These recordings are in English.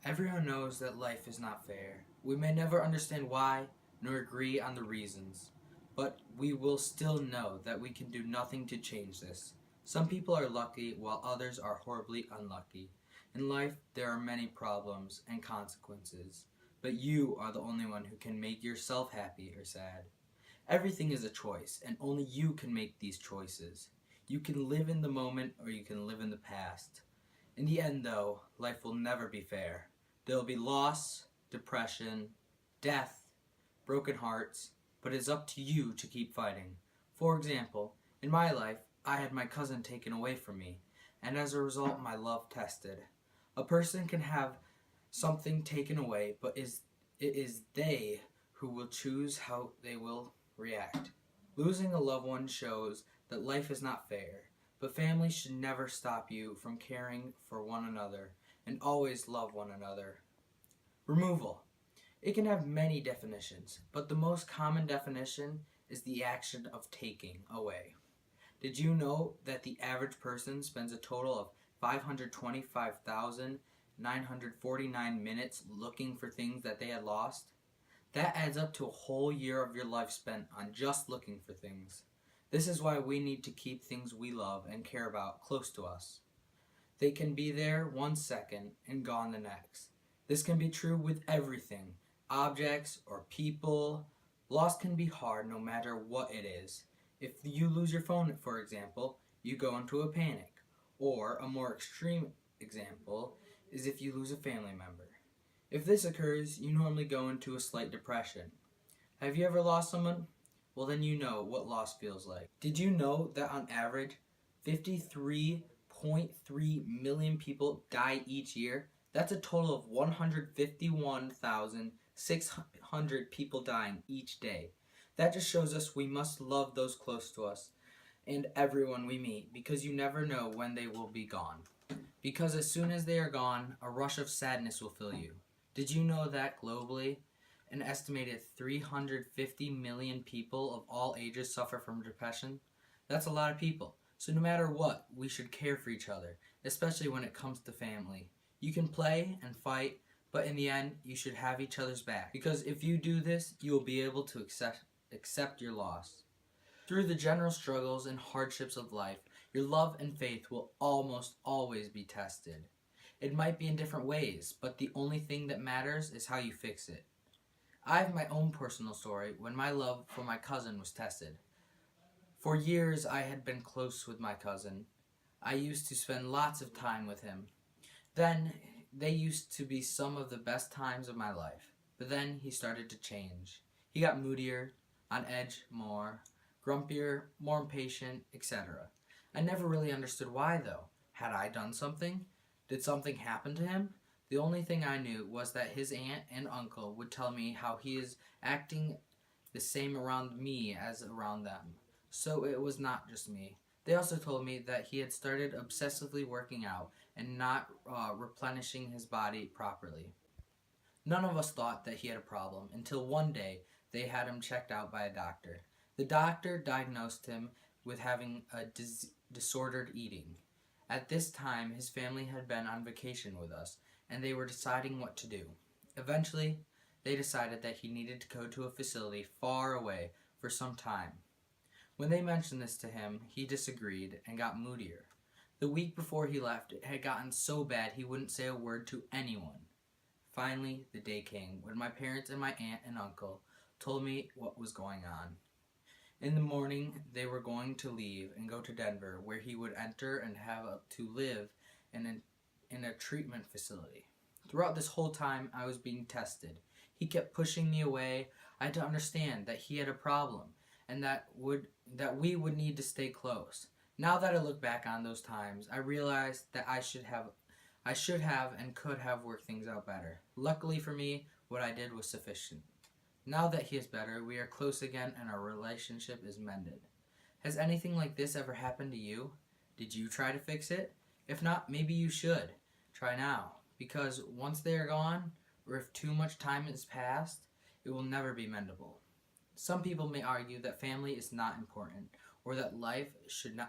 Everyone knows that life is not fair. We may never understand why, nor agree on the reasons, but we will still know that we can do nothing to change this. Some people are lucky while others are horribly unlucky. In life, there are many problems and consequences, but you are the only one who can make yourself happy or sad. Everything is a choice, and only you can make these choices. You can live in the moment or you can live in the past. In the end, though, life will never be fair. There will be loss, depression, death, broken hearts, but it's up to you to keep fighting. For example, in my life, I had my cousin taken away from me, and as a result, my love tested. A person can have something taken away, but it is they who will choose how they will react. Losing a loved one shows that life is not fair, but family should never stop you from caring for one another and always love one another. Removal. It can have many definitions, but the most common definition is the action of taking away. Did you know that the average person spends a total of 525,949 minutes looking for things that they had lost? That adds up to a whole year of your life spent on just looking for things. This is why we need to keep things we love and care about close to us. They can be there 1 second and gone the next. This can be true with everything, objects or people. Loss can be hard no matter what it is. If you lose your phone, for example, you go into a panic. Or a more extreme example is if you lose a family member. If this occurs, you normally go into a slight depression. Have you ever lost someone? Well, then you know what loss feels like. Did you know that on average, 53.3 million people die each year? That's a total of 151,600 people dying each day. That just shows us we must love those close to us and everyone we meet, because you never know when they will be gone. Because as soon as they are gone, a rush of sadness will fill you. Did you know that globally, an estimated 350 million people of all ages suffer from depression? That's a lot of people. So no matter what, we should care for each other, especially when it comes to family. You can play and fight, but in the end, you should have each other's back. Because if you do this, you will be able to accept your loss. Through the general struggles and hardships of life, your love and faith will almost always be tested. It might be in different ways, but the only thing that matters is how you fix it. I have my own personal story when my love for my cousin was tested. For years, I had been close with my cousin. I used to spend lots of time with him. Then, they used to be some of the best times of my life. But then, he started to change. He got moodier, on edge more, grumpier, more impatient, etc. I never really understood why, though. Had I done something? Did something happen to him? The only thing I knew was that his aunt and uncle would tell me how he is acting the same around me as around them. So it was not just me. They also told me that he had started obsessively working out and not replenishing his body properly. None of us thought that he had a problem until one day they had him checked out by a doctor. The doctor diagnosed him with having a disordered eating. At this time, his family had been on vacation with us, and they were deciding what to do. Eventually, they decided that he needed to go to a facility far away for some time. When they mentioned this to him, he disagreed and got moodier. The week before he left, it had gotten so bad he wouldn't say a word to anyone. Finally, the day came when my parents and my aunt and uncle told me what was going on. In the morning, they were going to leave and go to Denver, where he would enter and have to live in a treatment facility. Throughout this whole time, I was being tested. He kept pushing me away. I had to understand that he had a problem and that we would need to stay close. Now that I look back on those times, I realized that I should have and could have worked things out better. Luckily for me, what I did was sufficient. Now that he is better, we are close again and our relationship is mended. Has anything like this ever happened to you? Did you try to fix it? If not, maybe you should. Try now. Because once they are gone, or if too much time has passed, it will never be mendable. Some people may argue that family is not important, or that life should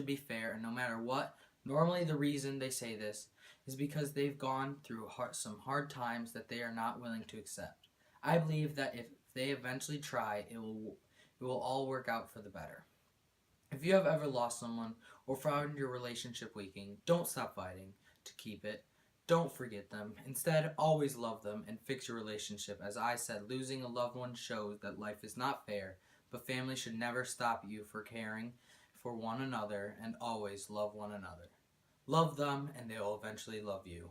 be fair and no matter what. Normally the reason they say this is because they've gone through some hard times that they are not willing to accept. I believe that if they eventually try, it will all work out for the better. If you have ever lost someone or found your relationship weakening, don't stop fighting to keep it. Don't forget them. Instead, always love them and fix your relationship. As I said, losing a loved one shows that life is not fair, but family should never stop you for caring for one another and always love one another. Love them and they will eventually love you.